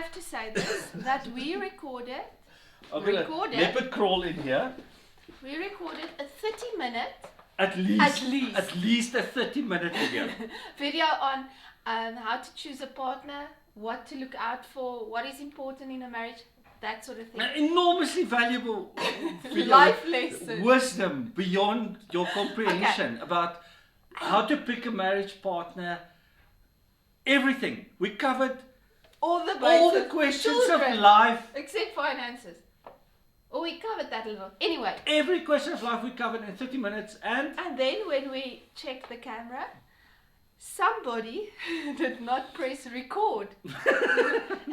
have to say this, that we recorded I'm gonna leopard crawl in here. We recorded a 30-minute, At least a 30-minute video. video on how to choose a partner, what to look out for, what is important in a marriage, that sort of thing. An enormously valuable video. Life lesson. Wisdom beyond your comprehension about how to pick a marriage partner. Everything. We covered all the questions children, of life. Except finances. Oh, we covered that a little. Anyway. Every question of life we covered in 30 minutes and then when we checked the camera, somebody did not press record.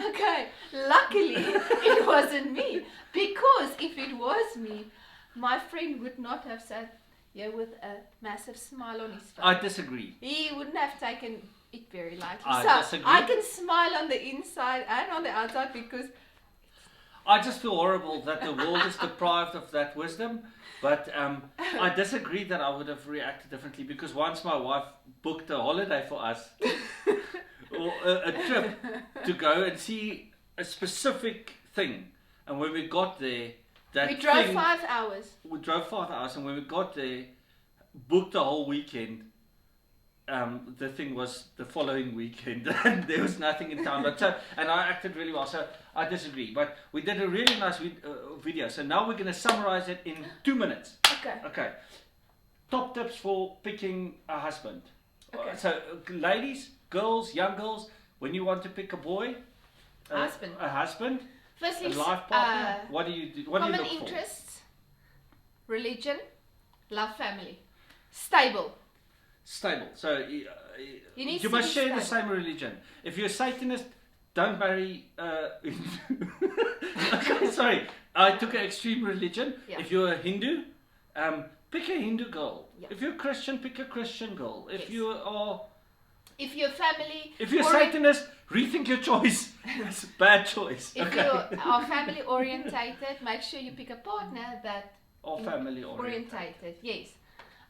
Okay. Luckily, it wasn't me. Because if it was me, my friend would not have sat here with a massive smile on his face. I disagree. He wouldn't have taken it very lightly. I disagree. I can smile on the inside and on the outside because I just feel horrible that the world is deprived of that wisdom, but I disagree that I would have reacted differently because once my wife booked a holiday for us, or a trip to go and see a specific thing, and when we got there, we drove 5 hours. We drove 5 hours, and when we got there, booked the whole weekend. The thing was the following weekend and there was nothing in town, and I acted really well, so I disagree, but we did a really nice video, so now we're going to summarize it in 2 minutes. Okay, top tips for picking a husband. So ladies, girls, young girls, when you want to pick a boy, a husband, firstly, a life partner, what do you do? What do you look for? Common interests, religion, love, family, stable. So you must share the same religion. If you're a Satanist, don't marry. Okay, sorry, I took an extreme religion. Yeah. If you're a Hindu, pick a Hindu girl. Yeah. If you're a Christian, pick a Christian girl. If you're Satanist, rethink your choice. It's a bad choice. If you are family orientated, make sure you pick a partner that is family orientated. Yes.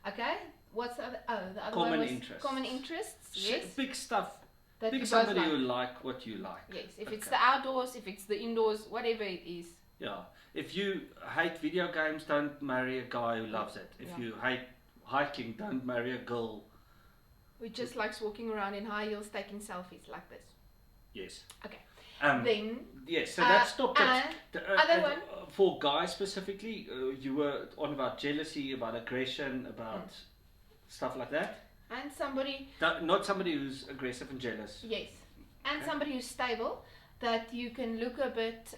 Okay. What's the other? The other common one was interests. Common interests. Yes. Big stuff. Pick somebody who like what you like. Yes. If it's the outdoors, if it's the indoors, whatever it is. Yeah. If you hate video games, don't marry a guy who loves it. If you hate hiking, don't marry a girl who just likes walking around in high heels taking selfies like this. Yes. Okay. Then yes. So that's top tips. Other one for guys specifically. You were on about jealousy, about aggression, about stuff like that. And somebody... Not somebody who's aggressive and jealous. Yes. And somebody who's stable, that you can look a bit,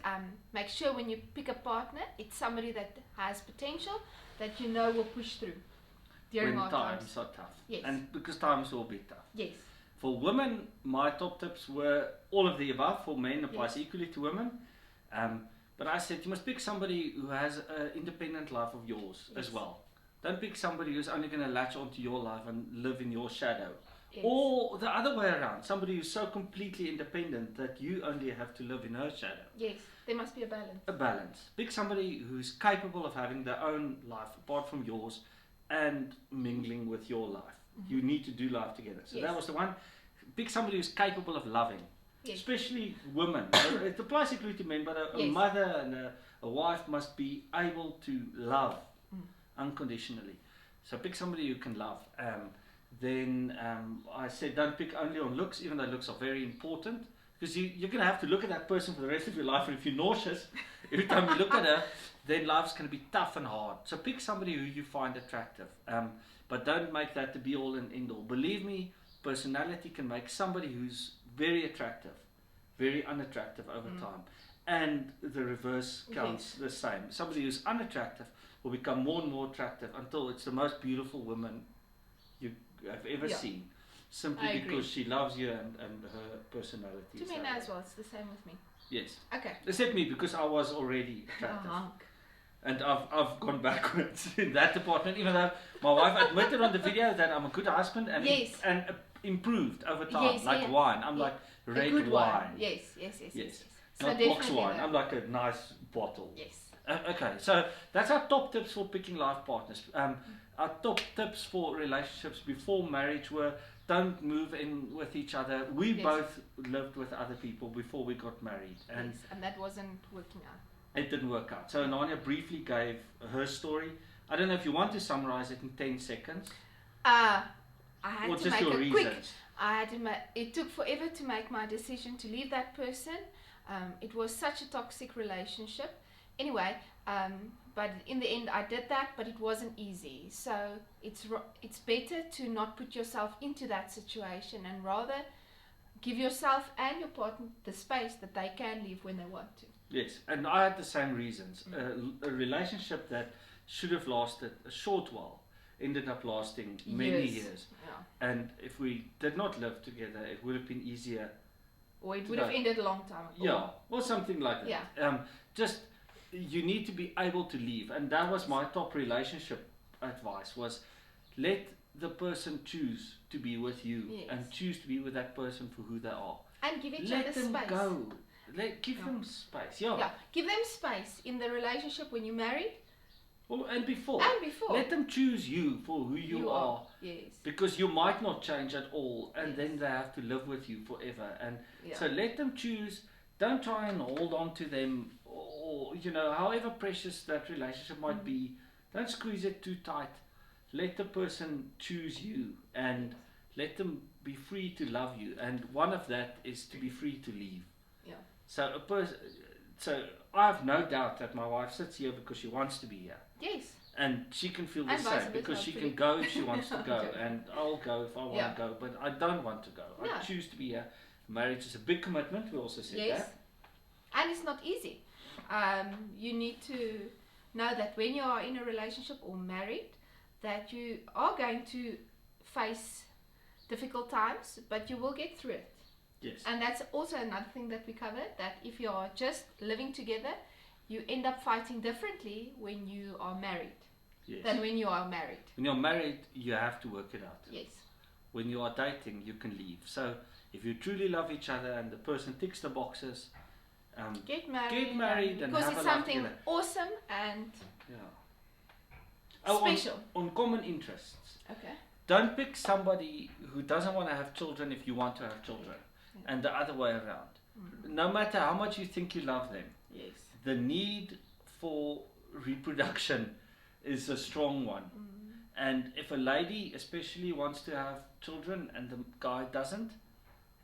make sure when you pick a partner, it's somebody that has potential, that you know will push through during when hard times are tough. Yes. And because times will be tough. Yes. For women, my top tips were all of the above. For men, applies equally to women. But I said you must pick somebody who has an independent life of yours as well. Don't pick somebody who's only going to latch onto your life and live in your shadow. Yes. Or the other way around, somebody who's so completely independent that you only have to live in her shadow. Yes, there must be a balance. A balance. Pick somebody who's capable of having their own life apart from yours and mingling with your life. You need to do life together. So that was the one. Pick somebody who's capable of loving. Yes. Especially women. It applies equally to men, but a mother and a wife must be able to love unconditionally. So pick somebody who can love. Then I said don't pick only on looks, even though looks are very important, because you're going to have to look at that person for the rest of your life, and if you're nauseous every time you look at her, then life's going to be tough and hard. So pick somebody who you find attractive, but don't make that the be all and end all. Believe me, personality can make somebody who's very attractive very unattractive over time, and the reverse counts the same. Somebody who's unattractive will become more and more attractive until it's the most beautiful woman you have ever seen, simply because she loves you and her personality. To me as well, it's the same with me. Yes. Okay. Except me, because I was already attractive. And I've gone backwards in that department, even though my wife admitted on the video that I'm a good husband and improved over time, wine. I'm like red wine. Yes. Not box wine. I'm like a nice bottle. Yes. Okay, so that's our top tips for picking life partners. Our top tips for relationships before marriage were don't move in with each other. We Yes. both lived with other people before we got married, and Yes, and that wasn't working out. it didn't work out. So Hanania briefly gave her story. I don't know if you want to summarize it in 10 seconds. I had Or to just make your a reasons. quick. It took forever to make my decision to leave that person. It was such a toxic relationship. Anyway, but in the end I did that, but it wasn't easy. So it's better to not put yourself into that situation and rather give yourself and your partner the space that they can leave when they want to. Yes, and I had the same reasons. A relationship that should have lasted a short while ended up lasting many years. Yeah. And if we did not live together, it would have been easier. Or it would have ended a long time ago. Yeah, or something like that. Yeah. Just you need to be able to leave, and that was my top relationship advice: was let the person choose to be with you, Yes. and choose to be with that person for who they are. And give each Let other them space. go. Give them space. Yeah. Yeah. Give them space in the relationship when you're married Well, and before. and before. Let them choose you for who you are. Yes. Because you might not change at all, and Yes. then they have to live with you forever. And Yeah. so let them choose. Don't try and hold on to them, or however precious that relationship might be. Don't squeeze it too tight. Let the person choose you, and let them be free to love you. And one of that is to be free to leave. Yeah. So I have no doubt that my wife sits here because she wants to be here. Yes. And she can feel the And vice same versa, because she hopefully. can go if she wants to go, Okay. and I'll go if I want Yeah. to go, but I don't want to go. No. I choose to be here. Marriage is a big commitment, we also said Yes. that. And it's not easy. You need to know that when you are in a relationship or married, that you are going to face difficult times, but you will get through it. Yes. And that's also another thing that we covered, that if you are just living together, you end up fighting differently when you are married Yes. than when you are married. When you're married, you have to work it out. Yes. When you are dating, you can leave. So if you truly love each other and the person ticks the boxes, Get married. Get married and because have it's a life something together. awesome and yeah. Oh, special. on common interests. Okay. Don't pick somebody who doesn't want to have children if you want to have children, Yeah. and the other way around. No matter how much you think you love them, Yes. the need for reproduction is a strong one. And if a lady especially wants to have children and the guy doesn't,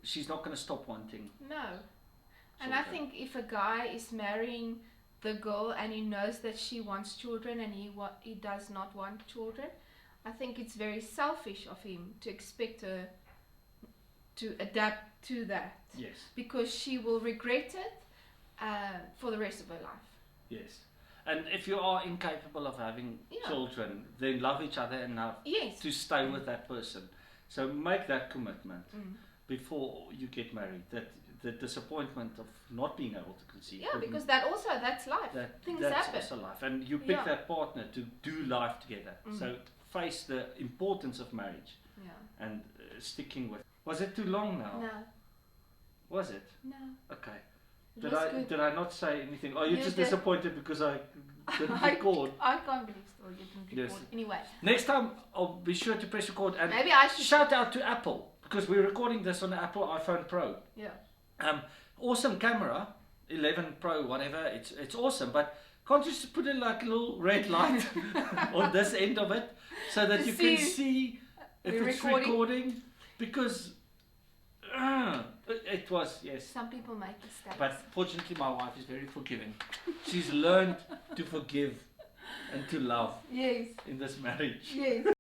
she's not going to stop wanting. No. And I children. think if a guy is marrying the girl and he knows that she wants children and he does not want children, I think it's very selfish of him to expect her to adapt to that, Yes, because she will regret it for the rest of her life. yes. And if you are incapable of having Yeah. children, then love each other enough Yes. to stay with that person. So make that commitment before you get married. That the disappointment of not being able to conceive. Yeah, wouldn't- because that's life. Things that's happen. also life, and you pick Yeah. that partner to do life together. So face the importance of marriage Yeah. and sticking with. Was it too long now? No. Was it? No. Okay. It Did was I good. did I not say anything? Are you You just did. disappointed because I didn't record? I can't believe still you didn't Yes. record. Anyway, Next time I'll be sure to press record and maybe I should. shout out to Apple because we're recording this on the Apple iPhone Pro. Yeah. Awesome camera, 11 Pro, whatever. It's awesome, but can't you just put in like a little red light on this end of it so that To you can see see if we're it's recording? recording? Because it was, yes. Some people make mistakes. But fortunately, my wife is very forgiving. She's learned to forgive and to love yes. in this marriage. Yes.